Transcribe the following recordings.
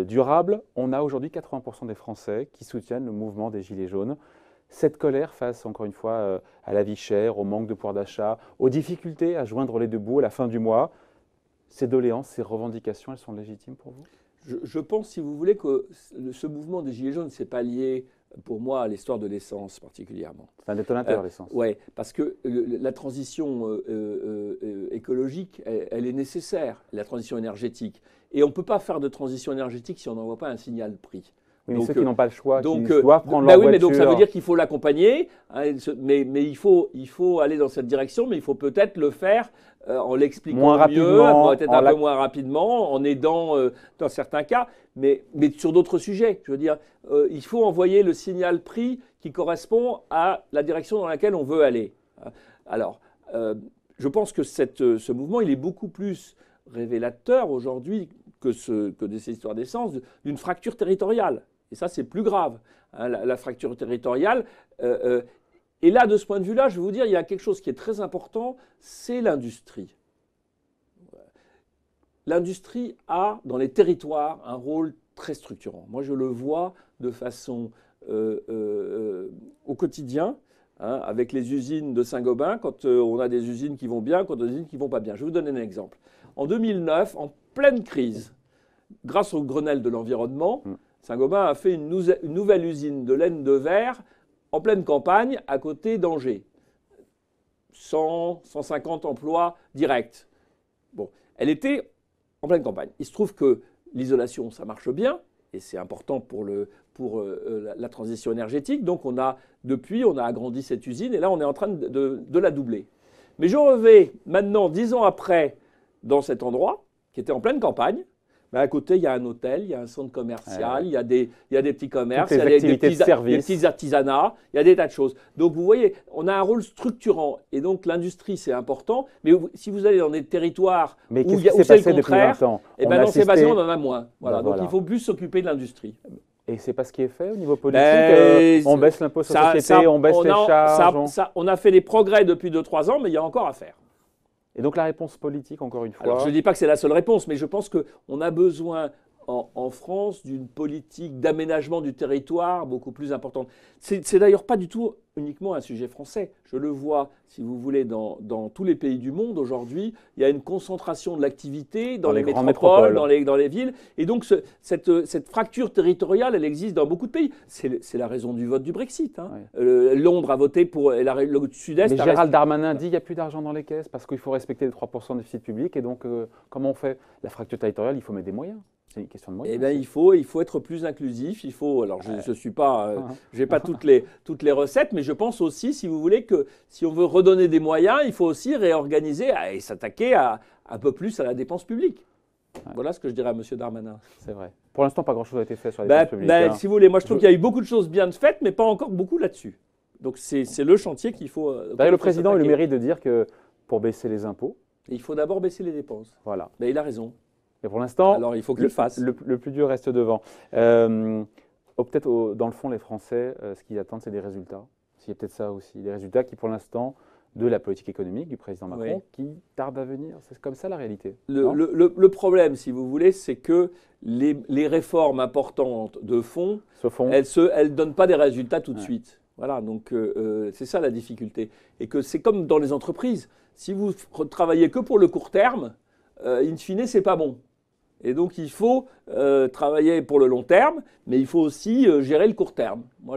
Durable, on a aujourd'hui 80% des Français qui soutiennent le mouvement des Gilets jaunes. Cette colère face, encore une fois, à la vie chère, au manque de pouvoir d'achat, aux difficultés à joindre les deux bouts à la fin du mois, ces doléances, ces revendications, elles sont légitimes pour vous? Je pense, si vous voulez, que ce mouvement des Gilets jaunes, ce n'est pas lié, pour moi, à l'histoire de l'essence particulièrement. C'est un détonateur, l'essence. Oui, parce que la transition écologique, elle est nécessaire, la transition énergétique. Et on ne peut pas faire de transition énergétique si on n'envoie pas un signal prix. Oui, mais donc, ceux qui n'ont pas le choix, qui doivent prendre bah leur oui, mais voiture. donc ça veut dire qu'il faut l'accompagner, hein, mais il faut aller dans cette direction, mais il faut peut-être le faire en l'expliquant mieux, peut-être un peu moins rapidement, en aidant dans certains cas, mais sur d'autres sujets. Je veux dire, il faut envoyer le signal prix qui correspond à la direction dans laquelle on veut aller. Alors, je pense que ce mouvement, il est beaucoup plus révélateur aujourd'hui que ces histoires d'essence, d'une fracture territoriale. Et ça, c'est plus grave, hein, la fracture territoriale. Et là, de ce point de vue-là, je vais vous dire, il y a quelque chose qui est très important, c'est l'industrie. L'industrie a, dans les territoires, un rôle très structurant. Moi, je le vois de façon au quotidien, hein, avec les usines de Saint-Gobain, quand on a des usines qui vont bien, quand on a des usines qui ne vont pas bien. Je vais vous donner un exemple. En 2009, en pleine crise, grâce au Grenelle de l'environnement, Saint-Gobain a fait une nouvelle usine de laine de verre en pleine campagne, à côté d'Angers. 150 emplois directs. Bon, elle était en pleine campagne. Il se trouve que l'isolation, ça marche bien, et c'est important pour la transition énergétique. Donc depuis, on a agrandi cette usine, et là, on est en train de la doubler. Mais je reviens maintenant, 10 ans après, dans cet endroit, qui était en pleine campagne. Ben à côté, il y a un hôtel, il y a un centre commercial, il y a des petits commerces, il y a des petits artisanats, il y a des tas de choses. Donc vous voyez, on a un rôle structurant. Et donc l'industrie, c'est important. Mais si vous allez dans des territoires où c'est le contraire, et ben dans ces bassins, on en a moins. Voilà. Donc il faut plus s'occuper de l'industrie. Et c'est pas ce qui est fait au niveau politique. On baisse l'impôt sur la société, on baisse les charges. On a fait des progrès depuis 2-3 ans, mais il y a encore à faire. Et donc la réponse politique, encore une fois. Alors je ne dis pas que c'est la seule réponse, mais je pense qu'on a besoin en France d'une politique d'aménagement du territoire beaucoup plus importante. C'est d'ailleurs pas du tout uniquement un sujet français. Je le vois, si vous voulez, dans tous les pays du monde aujourd'hui. Il y a une concentration de l'activité dans les métropoles, dans les villes. Et donc cette fracture territoriale, elle existe dans beaucoup de pays. C'est la raison du vote du Brexit. Hein. Oui. Londres a voté pour le Sud-Est. Mais Gérald Darmanin dit qu'il n'y a plus d'argent dans les caisses parce qu'il faut respecter les 3% de déficit public. Et donc, comment on fait? La fracture territoriale, il faut mettre des moyens. C'est une question de moyens. Eh bien, il faut être plus inclusif. Il faut. Alors, je suis pas, j'ai pas toutes les recettes, mais je pense aussi, si vous voulez, que si on veut redonner des moyens, il faut aussi réorganiser et s'attaquer un peu plus à la dépense publique. Ouais. Voilà ce que je dirais à M. Darmanin. C'est vrai. Pour l'instant, pas grand-chose n'a été fait sur la dépense publique. Si vous voulez, moi, je trouve qu'il y a eu beaucoup de choses bien faites, mais pas encore beaucoup là-dessus. Donc, c'est le chantier qu'il faut. D'ailleurs, le président a eu le mérite de dire que pour baisser les impôts, il faut d'abord baisser les dépenses. Voilà. Mais il a raison. Et pour l'instant, alors il faut qu'il le fasse. Le plus dur reste devant. Peut-être dans le fond, les Français, ce qu'ils attendent, c'est des résultats. Il y a peut-être ça aussi, des résultats qui, pour l'instant, de la politique économique du président Macron, qui tardent à venir. C'est comme ça la réalité. Le problème, si vous voulez, c'est que les réformes importantes de fond, elles ne donnent pas des résultats tout de suite. Voilà, donc c'est ça la difficulté. Et que c'est comme dans les entreprises. Si vous travaillez que pour le court terme, in fine, c'est pas bon. Et donc, il faut travailler pour le long terme, mais il faut aussi gérer le court terme. Moi,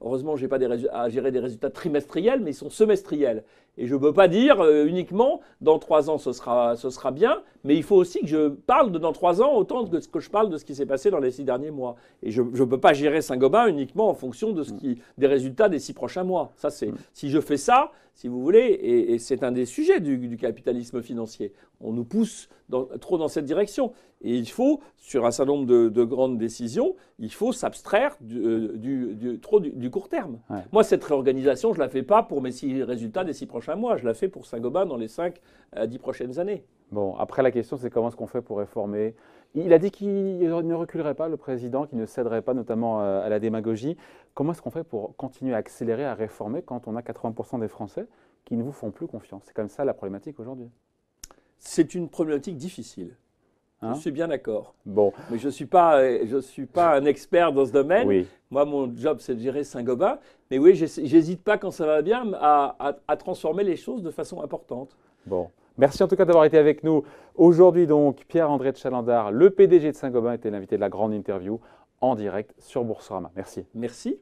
heureusement, je n'ai pas à gérer des résultats trimestriels, mais ils sont semestriels. Et je ne peux pas dire uniquement, dans 3 ans, ce sera bien, mais il faut aussi que je parle de dans 3 ans autant que je parle de ce qui s'est passé dans les 6 derniers mois. Et je ne peux pas gérer Saint-Gobain uniquement en fonction de des résultats des 6 prochains mois. Ça, si je fais ça, si vous voulez, et c'est un des sujets du capitalisme financier, on nous pousse trop dans cette direction. Et il faut, sur un certain nombre de grandes décisions, il faut s'abstraire du court terme. Ouais. Moi, cette réorganisation, je ne la fais pas pour mes 6 résultats des 6 prochains mois. Je la fais pour Saint-Gobain dans les 5 à 10 prochaines années. Bon, après, la question, c'est comment est-ce qu'on fait pour réformer? Il a dit qu'il ne reculerait pas, le président, qu'il ne céderait pas notamment à la démagogie. Comment est-ce qu'on fait pour continuer à accélérer, à réformer quand on a 80% des Français qui ne vous font plus confiance. C'est comme ça la problématique aujourd'hui. C'est une problématique difficile. Je suis bien d'accord. Bon. Mais je ne suis pas un expert dans ce domaine. Oui. Moi, mon job, c'est de gérer Saint-Gobain. Mais oui, j'hésite pas, quand ça va bien, à transformer les choses de façon importante. Bon. Merci en tout cas d'avoir été avec nous. Aujourd'hui, donc, Pierre-André de Chalandard, le PDG de Saint-Gobain, était l'invité de la grande interview en direct sur Boursorama. Merci. Merci.